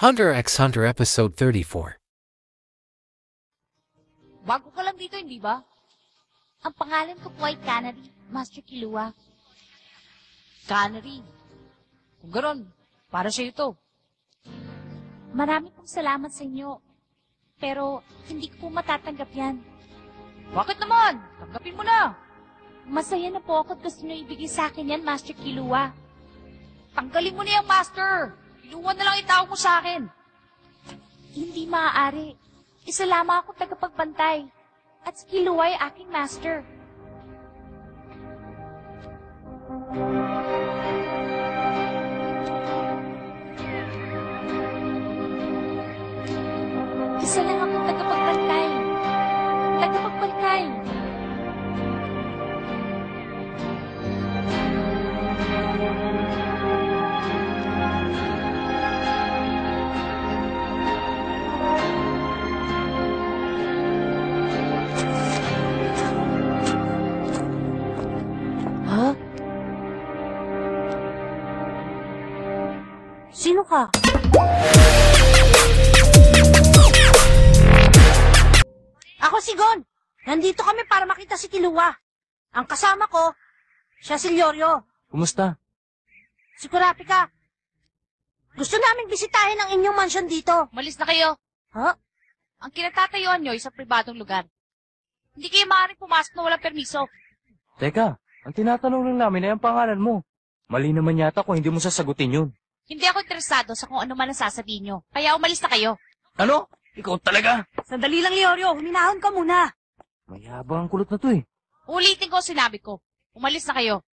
Hunter x Hunter Episode 34. Bago ka lang dito, hindi ba? Ang pangalan ko po ay Canary, Master Killua. Canary. Kung gano'n, para sa'yo to. Marami pong salamat sa inyo. Pero hindi ko po matatanggap yan. Bakit naman? Tanggapin mo na. Masaya na po ako at gusto nyo ibigay sa akin yan, Master Killua. Tanggalin mo na yung master. Iluwan na lang itawag mo sa akin. Hindi maaari. Isa lamang ako tagapagbantay. At si Killua ay aking master. Isa lang ako tagapagbantay. Tagapagbantay. Ha? Sino ka? Ako si Gon. Nandito kami para makita si Killua. Ang kasama ko, siya si Leorio. Kumusta? Si Kurapika. Gusto naming bisitahin ang inyong mansion dito. Malis na kayo. Ha? Ang kinatatayuan nyo ay sa pribadong lugar. Hindi kayo maaaring pumasok na walang permiso. Teka, ang tinatanong lang namin ay ang pangalan mo. Mali naman yata kung hindi mo sasagutin yun. Hindi ako interesado sa kung ano man ang sasabihin nyo. Kaya umalis na kayo. Ano? Ikaw talaga? Sandali lang, Leorio. Huminahon ka muna. Mayabang ang kulot na to eh. Ulitin ko ang sinabi ko. Umalis na kayo.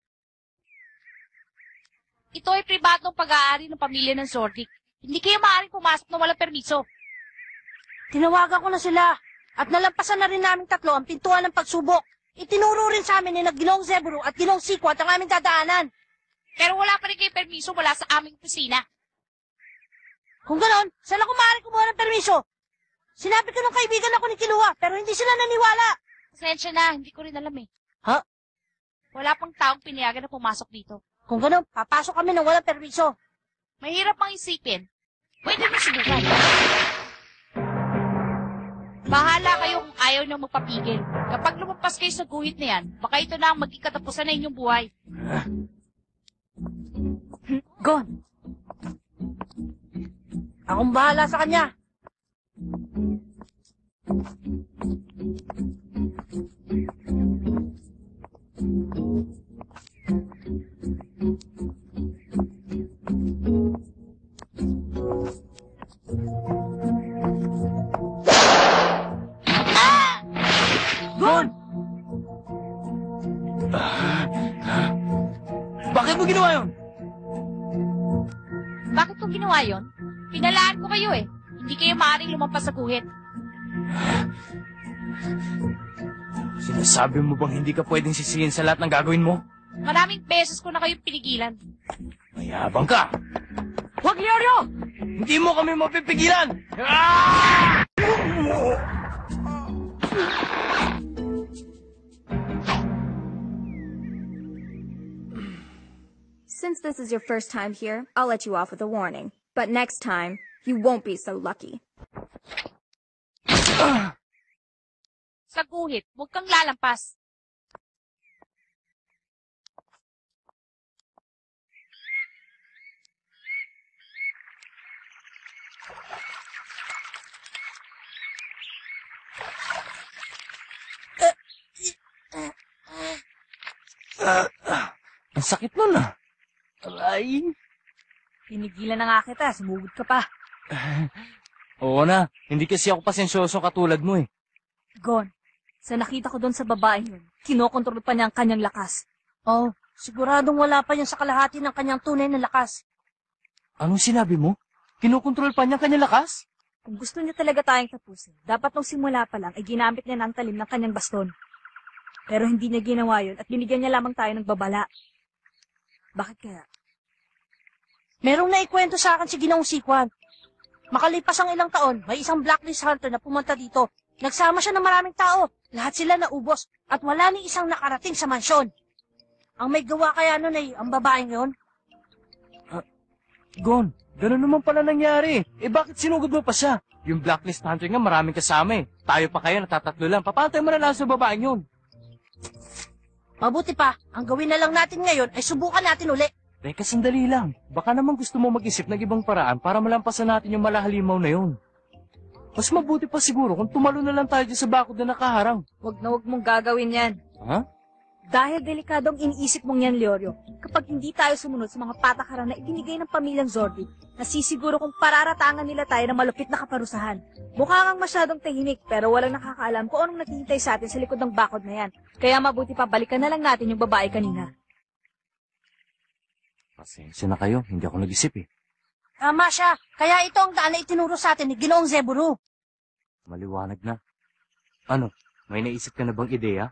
Ito ay pribadong pag-aari ng pamilya ng Zordic. Hindi kayo maaaring pumasok na walang permiso. Tinawagan ko na sila. At nalampasan na rin namin tatlo ang pintuan ng pagsubok. Itinuro rin sa amin ni Ginoong Zeburo at Ginoong Sikwat ang aming dadaanan. Pero wala pa rin kayo permiso mula sa aming kusina. Kung ganon, saan ako maaari kumuha ng permiso? Sinabi ko ng kaibigan ako ni Killua, pero hindi sila naniwala. Pasensya na, hindi ko rin alam eh. Ha? Wala pang taong pinayagan na pumasok dito. Kung ganon, papasok kami ng walang permiso. Mahirap mang isipin. Pwede mo subukan. Bahala kayo kung ayaw nyo magpapigil. Kapag lumampas kayo sa guhit na yan, baka ito na ang maging katapusan na inyong buhay. Gon. Akong bahala sa kanya. Gon! Bakit mo ginawa yun? Bakit ko ginawa yon? Pinalaan ko kayo eh. Hindi kayo maaaring lumampas sa guhit. Sinasabi mo bang hindi ka pwedeng sisihin sa lahat ng gagawin mo? Maraming beses ko na kayong pinigilan. Mayabang ka! Huwag, Leorio! Hindi mo kami mapipigilan! Ah! Since this is your first time here, I'll let you off with a warning. But next time, you won't be so lucky. Sa guhit, huwag kang lalampas. Ang sakit nun ah. Aray. Pinigilan na nga kita, sumugod ka pa. Oo na, hindi kasi ako pasensyoso katulad mo eh. Gon, sa nakita ko doon sa babae yun, kinokontrol pa niya ang kanyang lakas. Oh, siguradong wala pa yan sa kalahati ng kanyang tunay na lakas. Anong sinabi mo? Kinukontrol pa niya ang kanyang lakas? Kung gusto niya talaga tayong tapusin, dapat nung simula pa lang ay ginamit niya ng talim ng kanyang baston. Pero hindi niya ginawa yun at binigyan niya lamang tayo ng babala. Bakit kaya? Merong naikwento sa akin si Ginoong Sikwat. Makalipas ang ilang taon, may isang blacklist hunter na pumunta dito. Nagsama siya ng maraming tao. Lahat sila naubos at wala ni isang nakarating sa mansyon. Ang may gawa kaya nun ay ang babaeng yon. Gon, Ganun naman pala nangyari. Bakit sinugod mo pa siya? Yung Blacklist Hunter nga maraming kasama eh. Tayo pa kaya natatatlo lang. Papantay mo na lang sa babaeng yun. Mabuti pa, ang gawin na lang natin ngayon ay subukan natin uli. Teka, sandali lang. Baka naman gusto mo mag-isip ng ibang paraan para malampasan natin yung malahalimaw na yun. Mas mabuti pa siguro kung tumalo na lang tayo dyan sa bakod na nakaharang. Wag mong gagawin yan. Ha? Dahil delikadong iniisip mong yan, Leorio, kapag hindi tayo sumunod sa mga patakaran na ibinigay ng pamilyang Zordi, nasisiguro kung pararatangan nila tayo ng malupit na kaparusahan. Mukha kang masyadong tahimik, pero walang nakakaalam kung anong naghihintay sa atin sa likod ng bakod na yan. Kaya mabuti pa, balikan na lang natin yung babae kanina. Pasensya na kayo, hindi ako nag-isip eh. Tama siya, kaya ito ang daan na itinuro sa atin ni Ginoong Zeburo. Maliwanag na. Ano, may naisip ka na bang ideya?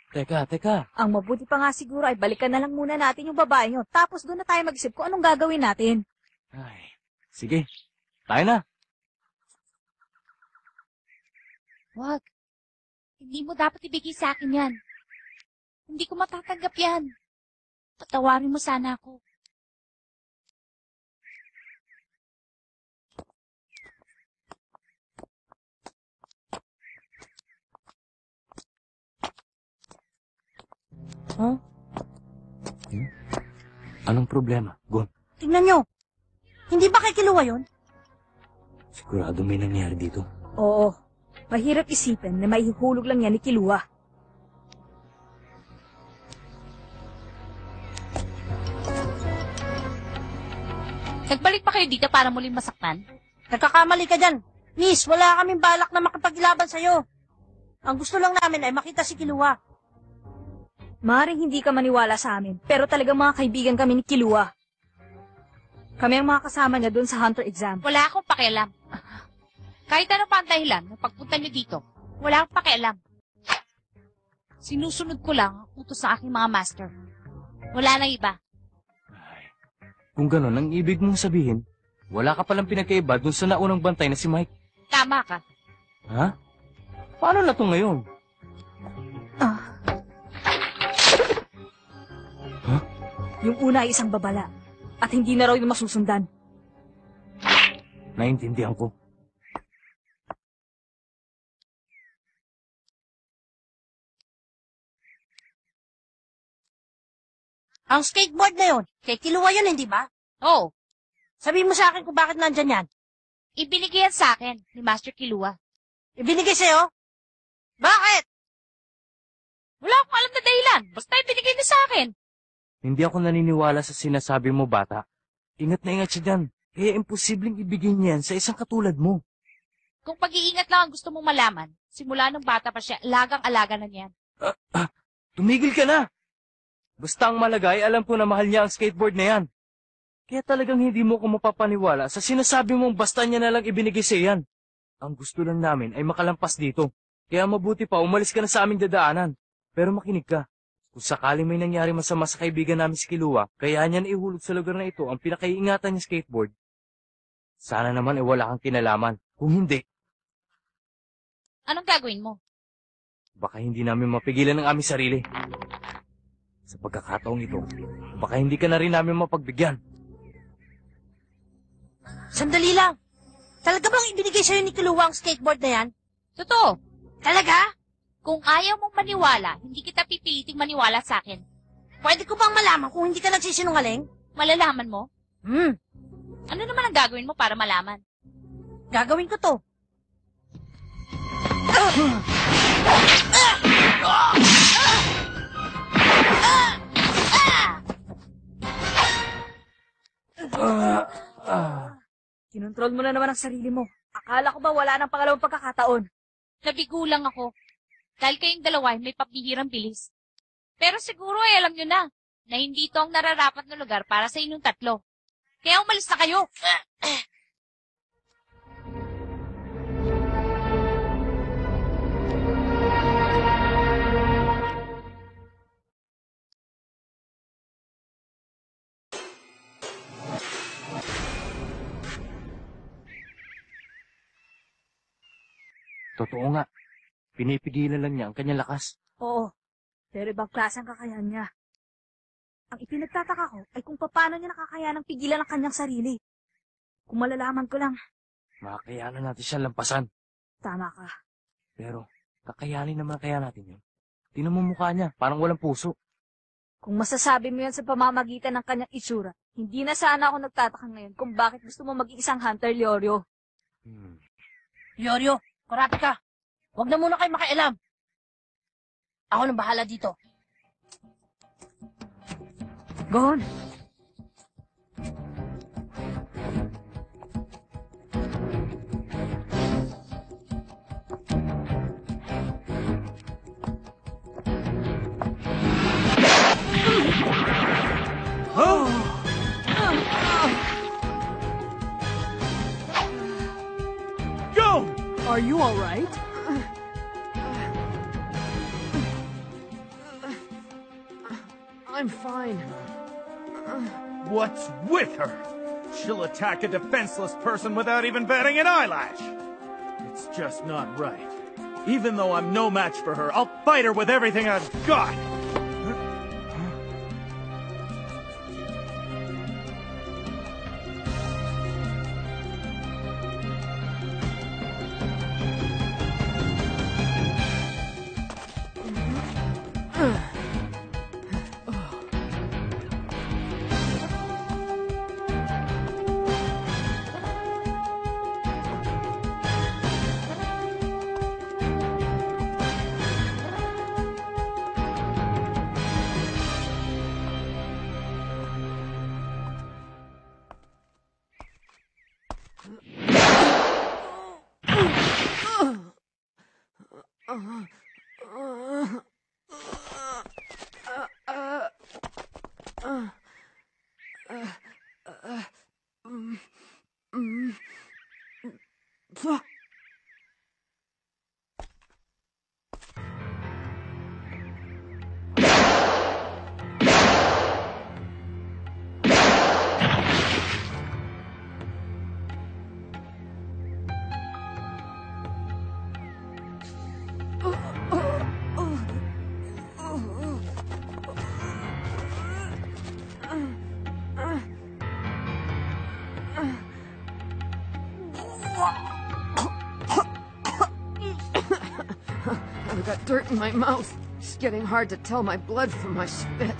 Teka. Ang mabuti pa nga siguro ay balikan na lang muna natin yung babae nyo, tapos doon na tayo mag-isip kung anong gagawin natin. Ay, sige, tayo na. Wag. Hindi mo dapat ibigay sa akin yan. Hindi ko matatanggap yan. Patawarin mo sana ako. Anong problema, Gon? Tingnan nyo, hindi ba kay Kiluwa yun? Sigurado may nangyari dito. Oo, mahirap isipin na maihulog lang yan ni Kilua. Nagbalik pa kayo dito para muling masaktan? Nagkakamali ka dyan. Miss, wala kaming balak na makipaglaban sa'yo. Ang gusto lang namin ay makita si Kiluwa. Maaaring hindi ka maniwala sa amin, pero talagang mga kaibigan kami ni Kilua. Kami ang mga kasama niya doon sa Hunter exam. Wala akong pakialam. Kahit ano pa ang dahilan ng pagpunta niyo dito, wala akong pakialam. Sinusunod ko lang ang utos ng aking mga master. Wala nang iba. Kung gano'n ang ibig mong sabihin, wala ka palang pinagkaiba dun sa naunang bantay na si Mike. Tama ka. Ha? Paano na to ngayon? Yung una ay isang babala, at hindi na raw yung masusundan. Naintindihan ko. Ang skateboard na yun, kay Kiluwa yun, hindi ba? Oo, Sabihin mo sa akin kung bakit nandyan yan. ibinigay yan sa akin ni Master Kilua. Ibinigay sa'yo? Bakit? Wala akong alam na dahilan. Basta ibinigay niya sa akin. Hindi ako naniniwala sa sinasabi mo, bata. Ingat na ingat siya dyan. Kaya imposibleng ibigay niyan sa isang katulad mo. Kung pag-iingat lang ang gusto mong malaman, simula nung bata pa siya, alagang-alaga na niyan. Tumigil ka na! Basta ang malagay, alam ko na mahal niya ang skateboard na yan. Kaya talagang hindi mo ko mapapaniwala sa sinasabi mong basta niya na lang ibinigay sa yan. Ang gusto lang namin ay makalampas dito. Kaya mabuti pa, umalis ka na sa aming dadaanan. Pero makinig ka. Kung sakaling may nangyari masama sa kaibigan namin si Kilua, kaya niyan ihulog sa lugar na ito ang pinakaiingatan niya skateboard. Sana naman ay wala kang kinalaman. Kung hindi, Anong gagawin mo? baka hindi namin mapigilan ang aming sarili. Sa pagkakataong ito, baka hindi ka na rin namin mapagbigyan. Sandali lang. Talaga bang ibinigay sa'yo ni Kiluwa ang skateboard na yan? Totoo. Talaga? Kung ayaw mong maniwala, hindi kita pipiliting maniwala sa akin. Pwede ko bang malaman kung hindi ka nagsisinungaling? Malalaman mo? Ano naman ang gagawin mo para malaman? Gagawin ko to. Kinontrol mo na naman ang sarili mo. Akala ko ba wala nang pangalawang pagkakataon? Nabigo lang ako. Dahil kayong dalawa ay may pabihirang bilis. Pero siguro ay alam nyo na hindi ito ang nararapat na lugar para sa inyong tatlo. Kaya umalis na kayo. Totoo nga. Pinipigilan lang niya ang kanyang lakas. Oo, pero ibang klase ang kakayahan niya. Ang ipinagtataka ko ay kung paano niya nakakayanang pigilan ang kanyang sarili. Kung malalaman ko lang, Makakayanan natin siya lampasan. tama ka. Pero, kakayanin naman kaya natin yun. Tingnan mo mukha niya, parang walang puso. Kung masasabi mo yan sa pamamagitan ng kanyang itsura, hindi na sana ako nagtataka ngayon kung bakit gusto mo maging isang hunter, Leorio. Leorio, kurapit ka. Huwag na muna kayo makialam. Ako nang bahala dito. Go on. Are you all right? I'm fine. What's with her? She'll attack a defenseless person without even batting an eyelash. It's just not right. Even though I'm no match for her, I'll fight her with everything I've got. I've got dirt in my mouth. It's getting hard to tell my blood from my spit.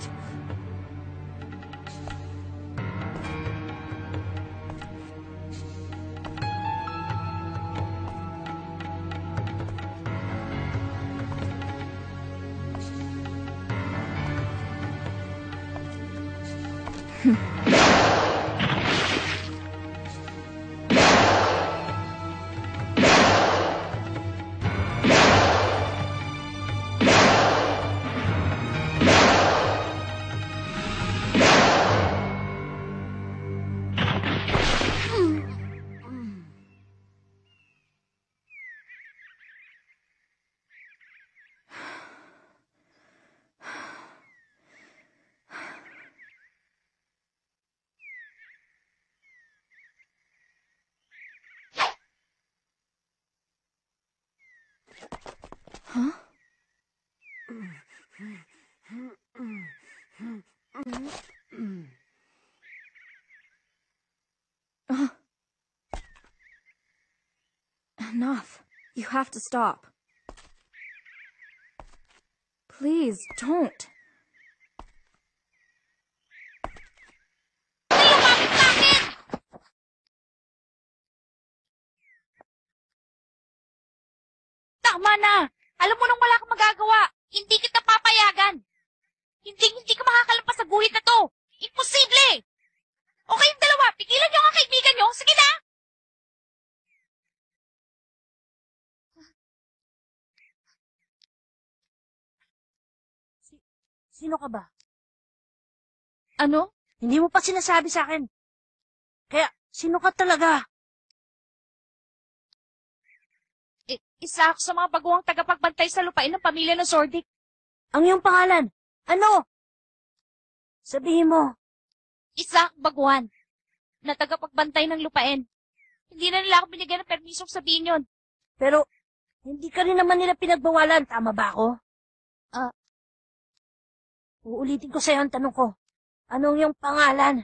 Huh? Enough. You have to stop. Please, don't. Tama na! Alam mo nang wala kang magagawa. Hindi kita papayagan. Hindi ka makakalampas sa guhit na to. Imposible! O kayong dalawa, pigilan niyo ang kaibigan niyo. Sige na! Sino ka ba? Ano? Hindi mo pa sinasabi sa akin. Kaya, sino ka talaga? Isa ako sa mga baguhang tagapagbantay sa lupain ng pamilya ng Zordic. Ang iyong pangalan? Ano? Sabihin mo. Isa akong baguhan na tagapagbantay ng lupain. Hindi na nila ako binigyan ng permisong sabihin yun. Pero, hindi ka rin naman nila pinagbawalan. Tama ba ako? Uulitin ko sa'yo ang tanong ko. Anong yung pangalan?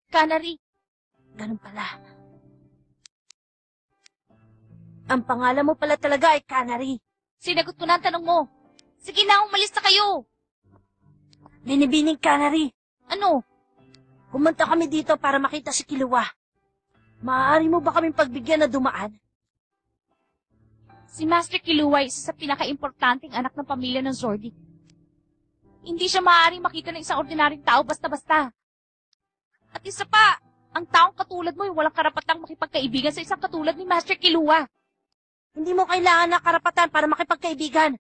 Canary. Ganun pala. Ang pangalan mo pala talaga ay Canary. Sinagot ko na ang tanong mo. Sige na, umalis na kayo. Binibining Canary. Ano? Pumunta kami dito para makita si Killua. Maaari mo ba kaming pagbigyan na dumaan? Si Master Killua ay isa sa pinaka-importanting anak ng pamilya ng Zordic. Hindi siya maaaring makita ng isang ordinaryong tao basta-basta. At isa pa, ang taong katulad mo ay walang karapatang makipagkaibigan sa isang katulad ni Master Killua. Hindi mo kailangan ng karapatan para makipagkaibigan.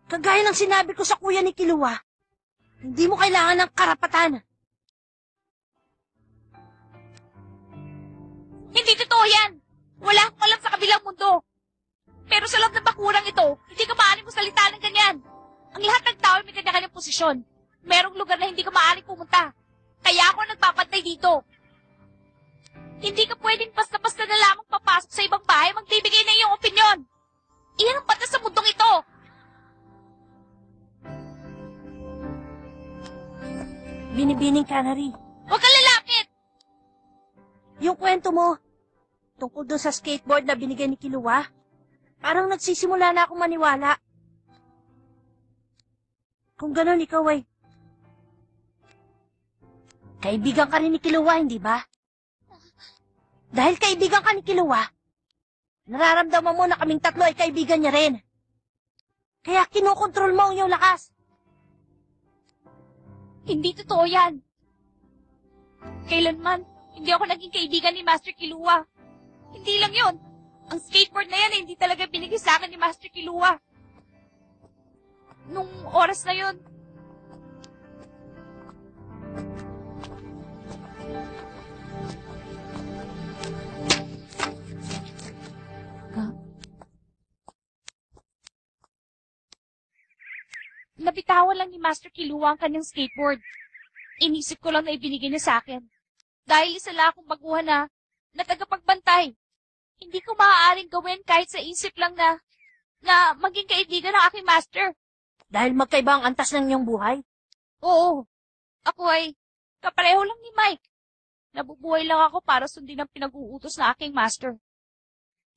Kagaya ng sinabi ko sa kuya ni Killua, hindi mo kailangan ng karapatan. Hindi totoo yan! Wala akong alam sa kabilang mundo. Pero sa loob ng bakurang ito, hindi ka maaaring magsalita ng ganyan. Ang lahat ng tao ay may kanya-kanyang posisyon. Merong lugar na hindi ka maaaring pumunta. Kaya ako nagbabantay dito. Hindi ka pwedeng basta-basta na lamang papasok sa ibang bahay magbibigay ng iyong opinyon. Iyan ang batas sa mundong ito. Binibining Canary. Huwag kang lalapit! Yung kwento mo, tungkol doon sa skateboard na binigay ni Killua, parang nagsisimula na akong maniwala. Kung ganon, ikaw ay kaibigan ka rin ni Killua, hindi ba? Dahil kaibigan ka ni Killua, nararamdaman mo na kaming tatlo ay kaibigan niya rin. Kaya kinokontrol mo ang iyong lakas. Hindi totoo yan. Kailanman, hindi ako naging kaibigan ni Master Killua. Hindi lang yun. Ang skateboard na yan hindi talaga binigay sa akin ni Master Killua. Nung oras na yun, nabitawan lang ni Master Killua ang kanyang skateboard. Inisip ko lang na ibinigay niya sa akin. Dahil isa lang akong baguhan na tagapagbantay. Hindi ko maaaring gawin kahit sa isip lang na maging kaibigan ng aking master. Dahil magkaiba ang antas ng iyong buhay? Oo. Ako ay kapareho lang ni Mike. Nabubuhay lang ako para sundin ang pinag-uutos ng aking master.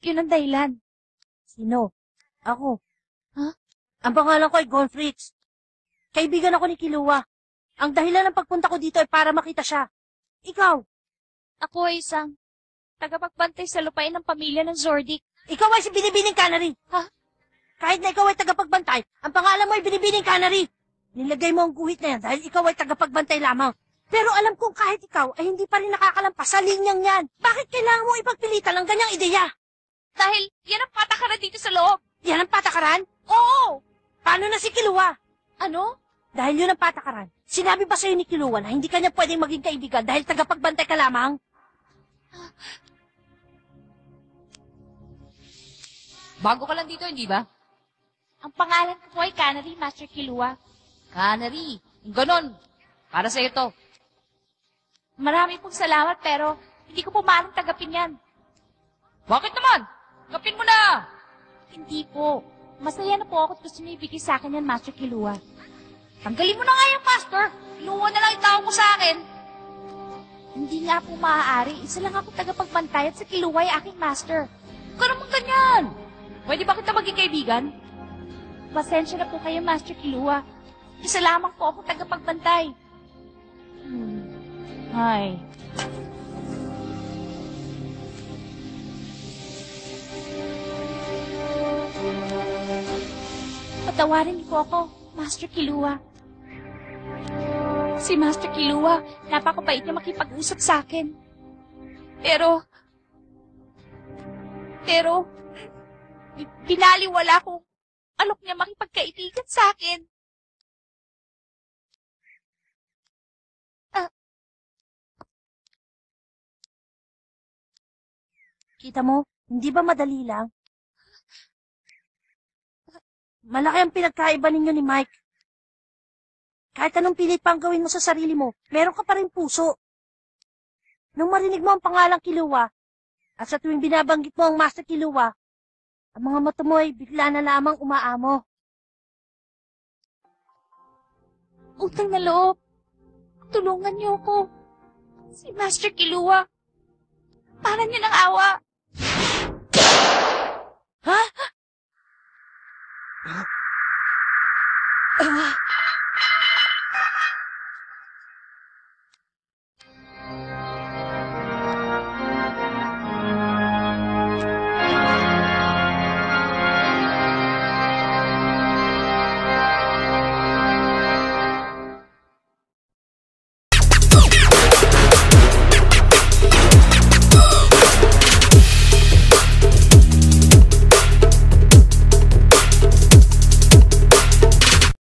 Yun ang dahilan. Sino? Ako. Ha? Ang pangalan ko ay Gon Fritz. Kaibigan ako ni Killua. Ang dahilan ng pagpunta ko dito ay para makita siya. Ikaw? Ako ay isang tagapagbantay sa lupain ng pamilya ng Zordic. Ikaw ay si Binibining Canary. Ha? Kahit na ikaw ay tagapagbantay, ang pangalan mo ay Binibining Canary. Nilagay mo ang guhit na yan dahil ikaw ay tagapagbantay lamang. Pero alam kong kahit ikaw ay hindi pa rin nakakalampas sa linyang yan. Bakit kailangan mo ipagpilitan ang ganyang ideya? Dahil yan ang patakaran dito sa loob. Yan ang patakaran? Oo! Paano na si Killua? Ano? Dahil yun ang patakaran. Sinabi ba sa'yo ni Killua na hindi kanya pwedeng maging kaibigan dahil tagapagbantay ka lamang? Bago ka lang dito, hindi ba? Ang pangalan ko ay Canary, Master Killua. Canary. Ganon. Para sa'yo to. Marami pong salamat pero hindi ko po maaaring tagapin yan. Bakit naman? Gapin mo na! Hindi po. Masaya na po ako at gusto niyo ibigay sa akin yan, Master Killua. Tanggalin mo na nga yung master. Inuwan na lang yung tao mo sa akin. Hindi nga po maaari. Isa lang ako tagapagbantay at si Killua ay aking master. Huwag ka naman ganyan. Pwede ba kita maging kaibigan? Pasensya na po kayo, Master Killua. Isa lamang po ako tagapagbantay. Ay. Patawarin niyo po ako, Master Killua. Si Master Killua, napakabait niya makipag-usap sa akin. Pero, binaliwala kong alok niya makipagkaibigan sa akin. Kita mo, hindi ba madali lang? Malaki ang pinagkaiba ninyo ni Mike. Kahit anong pilit pang gawin mo sa sarili mo, meron ka pa rin puso. Nung marinig mo ang pangalang Killua, at sa tuwing binabanggit mo ang Master Killua, ang mga mata mo ay bigla na lamang umaamo. Utang na loob. Tulungan niyo ako. Si Master Kilua. Para niyo ng awa. Ha?